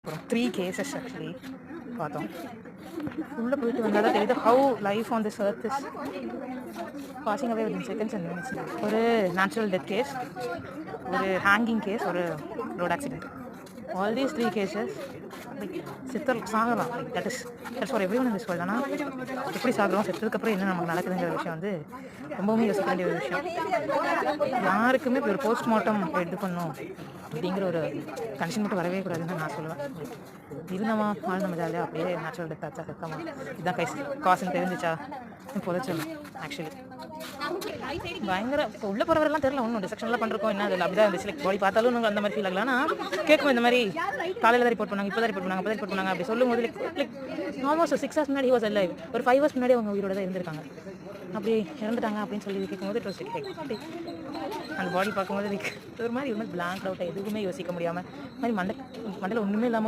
அப்புறம் 3 cases actually பார்த்தோம். உள்ளே போயிட்டு வந்தால் தான் தெரியுது how life on this earth is passing away within seconds and minutes. ஒரு நேச்சுரல் டெத் கேஸ், ஒரு ஹேங்கிங் கேஸ், ஒரு road accident. All these 3 cases சாகலாம். That's for every one in this world. ஆனால் எப்படி சாகுறோம், செத்ததுக்கப்புறம் என்ன நமக்கு நடக்குதுங்கிற விஷயம் வந்து ரொம்பவுமே யோசிக்க வேண்டிய ஒரு விஷயம். யாருக்குமே இப்போ ஒரு போஸ்ட்மார்ட்டம் இது பண்ணும் அப்படிங்கிற ஒரு கண்டிஷன் மட்டும் வரவே கூடாதுன்னு நான் சொல்லுவேன். இருந்தமா ஆள் நம்ம ஜாலியாக அப்படியே நேச்சுரல் டெத் ஆச்சா செத்தமா இதுதான் காசுன்னு தெரிஞ்சிச்சா புதைச்சிடணும். ஆக்சுவலி பயங்கர இப்போ உள்ள போகிறவரெல்லாம் தெரியல, ஒன்றும் டிசெக்ஷன்லாம் பண்ணிருக்கோம் என்ன அதில் அப்படிதான் இருந்துச்சு. லைக் பாடி பார்த்தாலும் நாங்கள் அந்த மாதிரி ஃபீல் ஆகலாம். ஆனால் கேட்கும் இந்த மாதிரி காலையில் தான் ரிப்போர்ட் பண்ணாங்க, இப்போ தான் ரிப்போர்ட் பண்ணாங்க, அப்போ தான் ரிப்போர்ட் பண்ணாங்க அப்படி சொல்லும் போது லைக் ஆல்மோஸ்ட் 6 hours முன்னாடி வாஸ் லைவ். ஒரு 5 hours முன்னாடி அவங்க உயிரோட தான் இருந்திருக்காங்க. அப்படி இறந்துட்டாங்க அப்படின்னு சொல்லி கேட்கும்போது இட் வாஸ் லைக் அந்த பாடி பார்க்கும்போது லைக் ஒரு மாதிரி பிளாங்க் அவுட், எதுவுமே யோசிக்க முடியாமல் மாதிரி மண்டையில் ஒன்றுமே இல்லாமல்